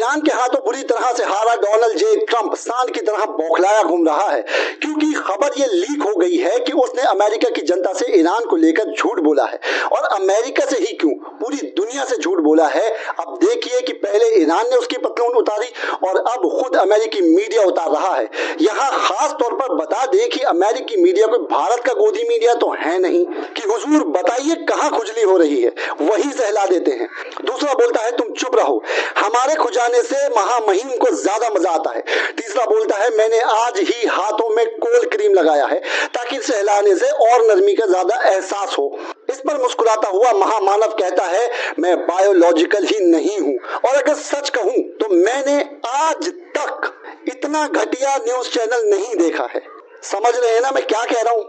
Iran के हाथों बुरी तरह से हारा डोनाल्ड जे ट्रंप सांड की तरह बौखलाया घूम रहा है, क्योंकि खबर ये लीक हो गई है कि उसने अमेरिका की जनता से ईरान को लेकर झूठ बोला है। और अमेरिका से ही क्यों, पूरी दुनिया से झूठ बोला है। अब देखिए कि पहले ईरान ने उसकी पतलून उतारी और अब खुद अमेरिकी मीडिया उतार रहा है। यहाँ खास तौर पर बता दें कि अमेरिकी मीडिया कोई भारत का गोदी मीडिया तो है नहीं कि हुजूर बताइए कहाँ खुजली हो रही है, वही सहला देते हैं। दूसरा बोलता है तुम चुप रहो, हमारे खुजाने से महामहिम को ज्यादा मजा आता है। तीसरा बोलता है मैंने आज ही हाथों में कोल्ड क्रीम लगाया है ताकि सहलाने से और नरमी का ज्यादा एहसास हो। इस पर मुस्कुराता हुआ महामानव कहता है मैं बायोलॉजिकल ही नहीं हूं, और अगर सच कहूं तो मैंने आज तक इतना घटिया न्यूज चैनल नहीं देखा है। समझ रहे हैं ना मैं क्या कह रहा हूं?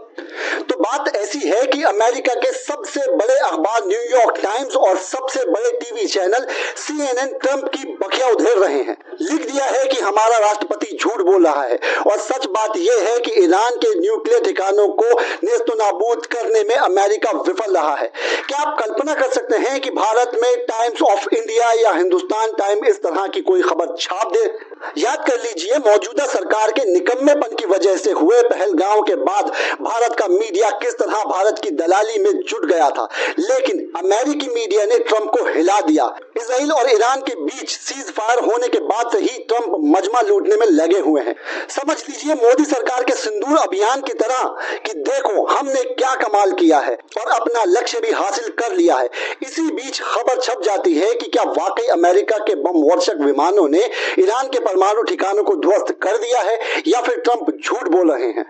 तो बात ऐसी है कि अमेरिका के सबसे बड़े अखबार न्यूयॉर्क टाइम्स और सबसे बड़े टीवी चैनल CNN ट्रंप की बखिया उधेड़ रहे हैं। लिख दिया है कि हमारा राष्ट्रपति झूठ बोल रहा है, और सच बात यह है कि ईरान के न्यूक्लियर ठिकानों को नेस्तनाबूद करने में अमेरिका विफल रहा है। क्या आप कल्पना कर सकते हैं कि भारत में टाइम्स ऑफ इंडिया या हिंदुस्तान टाइम इस तरह की कोई खबर छाप दे? याद कर लीजिए, मौजूदा सरकार के निकम्मेपन की वजह से हुए पहलगांव के बाद भारत का मीडिया किस तरह भारत की दलाली में जुट गया था, लेकिन अमेरिकी मीडिया ने ट्रंप को हिला दिया। इजराइल और ईरान के बीच सीज फायर होने के बाद से ही ट्रंप मजमा लूटने में लगे हुए हैं। समझ लीजिए मोदी सरकार के सिंदूर अभियान की तरह कि देखो हमने क्या कमाल किया है और अपना लक्ष्य भी हासिल कर लिया है। इसी बीच खबर छप जाती है कि क्या वाकई अमेरिका के बम वर्षक विमानों ने ईरान के परमाणु ठिकानों को ध्वस्त कर दिया है, या फिर ट्रंप झूठ बोल रहे हैं।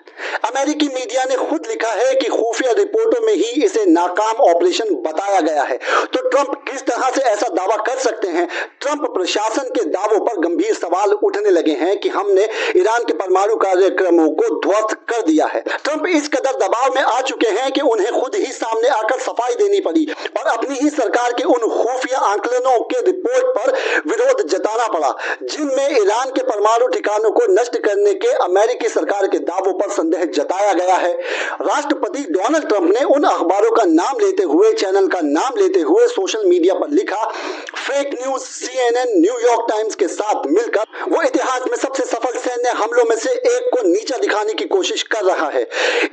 अमेरिकी मीडिया ने खुद लिखा है कि खुफिया रिपोर्टों में ही इसे नाकाम ऑपरेशन बताया गया है। तो ट्रंप किस तरह से ऐसा दावा कर सकते हैं? ट्रंप प्रशासन के दावों पर गंभीर सवाल उठने लगे हैं कि हमने ईरान के परमाणु कार्यक्रमों को ध्वस्त कर दिया है। ट्रंप इस कदर दबाव में आ चुके हैं कि उन्हें खुद ही सामने आकर सफाई देनी पड़ी और अपनी ही सरकार के उन खुफिया आंकलनों के रिपोर्ट पर विरोध जताना पड़ा, जिनमें ईरान के परमाणु ठिकानों को नष्ट करने के अमेरिकी सरकार के दावों पर संदेह जताया गया है। राष्ट्रपति डोनाल्ड ट्रंप ने उन अखबारों का नाम लेते हुए, चैनल का नाम लेते हुए सोशल मीडिया पर लिखा, fake news CNN New York times के साथ मिलकर वो इतिहास में सबसे सफल सैन्य हमलों में से एक को नीचा दिखाने की कोशिश कर रहा है।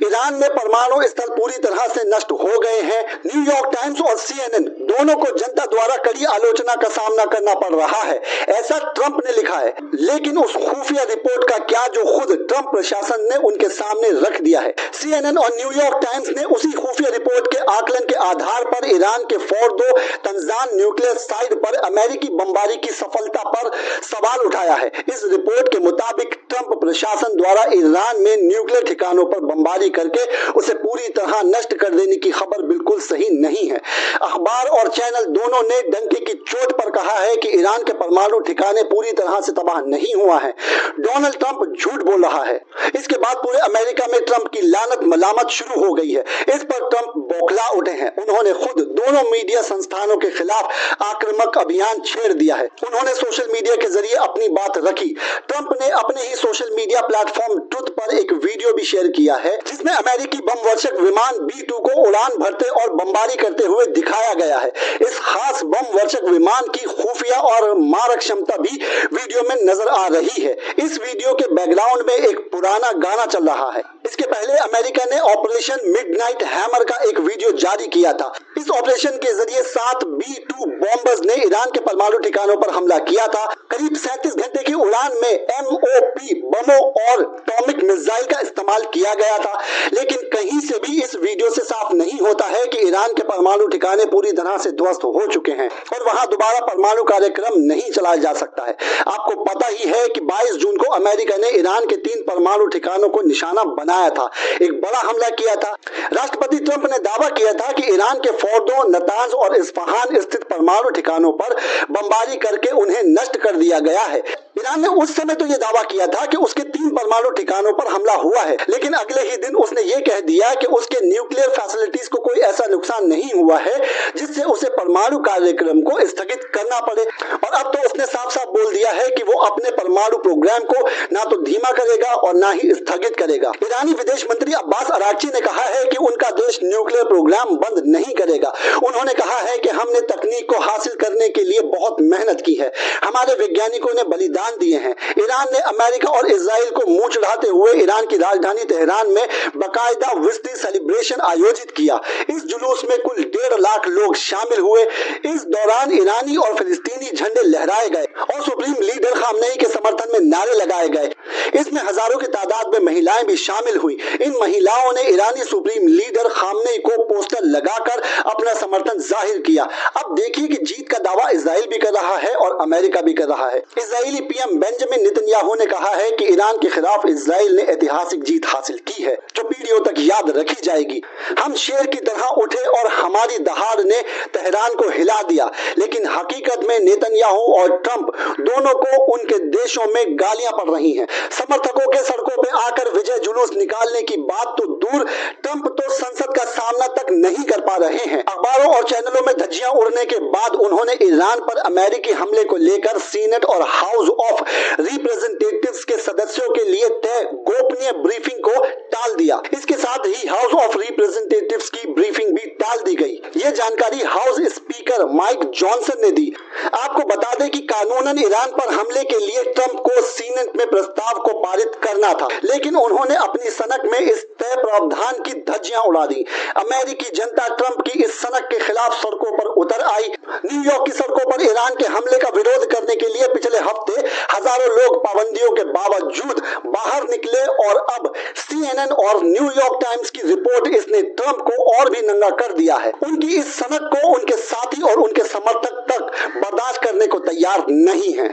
ईरान में परमाणु स्थल पूरी तरह से नष्ट हो गए हैं। न्यूयॉर्क टाइम्स और CNN दोनों को जनता द्वारा कड़ी आलोचना का सामना करना पड़ रहा है, ऐसा ट्रंप ने लिखा है। लेकिन उस खुफिया रिपोर्ट का क्या जो खुद ट्रंप प्रशासन ने उनके सामने रख दिया है। CNN और न्यूयॉर्क टाइम्स ने उसी खुफिया रिपोर्ट के आकलन के आधार पर ईरान के फोर्दो तंजान न्यूक्लियर साइट पर अमेरिकी बमबारी की सफलता पर सवाल उठाया है। इस रिपोर्ट के मुताबिक ट्रंप प्रशासन द्वारा ईरान में न्यूक्लियर ठिकानों पर बमबारी करके उसे पूरी तरह नष्ट कर देने की खबर बिल्कुल सही नहीं है। अखबार और चैनल दोनों ने डंके की चोट पर कहा है कि ईरान के परमाणु ठिकाने पूरी तरह से तबाह नहीं हुआ है। डोनाल्ड ट्रंप झूठ बोल रहा है। इसके बाद पूरे अमेरिका में ट्रंप की लानत मलामत शुरू हो गई है। इस पर ट्रंप बौखला उठे हैं। उन्होंने खुद दोनों मीडिया संस्थानों के खिलाफ आक्रामक अभियान छेड़ दिया है। उन्होंने सोशल मीडिया के जरिए अपनी बात रखी। ट्रंप ने अपने ही सोशल मीडिया प्लेटफॉर्म ट्रुथ पर एक वीडियो भी शेयर किया है, जिसमें अमेरिकी बम वर्षक विमान B-2 को उड़ान भरते और बमबारी करते हुए दिखाया गया है। इस खास बम वर्षक विमान की खुफिया और मारक क्षमता भी वीडियो में नजर आ रही है। इस वीडियो के बैकग्राउंड में एक पुराना गाना चल रहा है। इसके पहले अमेरिका ने ऑपरेशन मिडनाइट हैमर का एक वीडियो जारी किया था। इस ऑपरेशन के जरिए 7 B-2 बॉम्बर्स ने ईरान के परमाणु ठिकानों पर हमला किया था। करीब 37 घंटे की उड़ान में MOP बमों और एटॉमिक मिसाइल का इस्तेमाल किया गया था। लेकिन कहीं से भी इस वीडियो से साफ नहीं होता है कि ईरान के परमाणु ठिकाने पूरी तरह से ध्वस्त हो चुके हैं और वहां दोबारा परमाणु कार्यक्रम नहीं चलाया जा सकता है। आपको पता ही है कि 22 जून को अमेरिका ने ईरान के 3 परमाणु ठिकानों को निशाना बनाया था, एक बड़ा हमला किया था। राष्ट्रपति ट्रंप ने दावा किया था कि ईरान के फोर्दो, नतांज और इस्फहान स्थित परमाणु ठिकानों पर बमबारी करके उन्हें नष्ट कर दिया गया है। ईरान ने उस समय तो ये दावा किया था कि उसके 3 परमाणु ठिकानों पर हमला हुआ है, लेकिन अगले ही दिन उसने ये कह दिया कि उसके न्यूक्लियर फैसिलिटीज को कोई ऐसा नुकसान नहीं हुआ है जिससे उसे परमाणु कार्यक्रम को स्थगित करना पड़े। और अब तो उसने साफ साफ बोल दिया है कि वो अपने परमाणु प्रोग्राम को ना तो धीमा करेगा और ना ही स्थगित करेगा। ईरानी विदेश मंत्री अब्बास अरागची ने कहा है कि उनका देश न्यूक्लियर प्रोग्राम बंद नहीं करेगा। उन्होंने कहा है कि हमने तकनीक को हासिल करने के लिए बहुत मेहनत की है, हमारे वैज्ञानिकों ने बलिदान दिए हैं। ईरान ने अमेरिका और इजराइल को मुंह चढ़ाते हुए ईरान की राजधानी तेहरान में बाकायदा विस्तृत सेलिब्रेशन आयोजित किया। इस जुलूस में कुल 1.5 लाख लोग शामिल हुए। इस दौरान ईरानी और फिलिस्तीनी झंडे लहराए गए और सुप्रीम लीडर खामनेई के समर्थन में नारे लगाए गए। इसमें हजारों की तादाद में महिलाएं भी शामिल हुई। इन महिलाओं ने ईरानी सुप्रीम लीडर खामनेई को पोस्टर लगाकर अपना समर्थन जाहिर किया। अब देखिए कि जीत का दावा इजराइल भी कर रहा है और अमेरिका भी कर रहा है। इजरायली पीएम बेंजामिन नेतन्याहू ने कहा है कि ईरान के खिलाफ इजराइल ने ऐतिहासिक जीत हासिल की है जो पीढ़ियों तक याद रखी जाएगी। हम शेर की तरह उठे और हमारी दहाड़ ने तेहरान को हिला दिया, लेकिन हकीकत में नेतन्याहू और ट्रंप दोनों को उनके देशों में गालियां पड़ रही हैं। समर्थकों के सड़कों पे आकर विजय जुलूस निकालने की बात तो दूर, ट्रंप तो संसद का सामना तक नहीं कर पा रहे हैं। अखबारों और चैनलों में धज्जियां उड़ने के बाद उन्होंने ईरान पर अमेरिकी हमले को लेकर सीनेट और हाउस ऑफ रिप्रेजेंटेटिव्स के सदस्यों के लिए तय गोपनीय ब्रीफिंग को टाल दिया। इसके साथ ही हाउस ऑफ रिप्रेजेंटेटिव्स की ब्रीफिंग भी टाल दी गई। ये जानकारी हाउस स्पीकर माइक जॉनसन ने दी। आपको बता दें कि कानूनन ईरान पर हमले के लिए ट्रंप को सीनेट में प्रस्ताव को पारित करना था, लेकिन उन्होंने अपनी सनक में इस तय प्रावधान की धज्जियां उड़ा दी। अमेरिकी जनता ट्रंप की इस सनक के खिलाफ सड़कों पर उतर आई। न्यूयॉर्क की सड़कों पर ईरान के हमले का विरोध करने के लिए पिछले हफ्ते हजारों लोग पाबंदियों के बावजूद बाहर निकले और अब CNN और न्यूयॉर्क टाइम्स की रिपोर्ट इसने ट्रंप को और भी नंगा कर दिया है। उनकी इस सनक को उनके साथी और उनके समर्थक तक बर्दाश्त करने को तैयार नहीं है।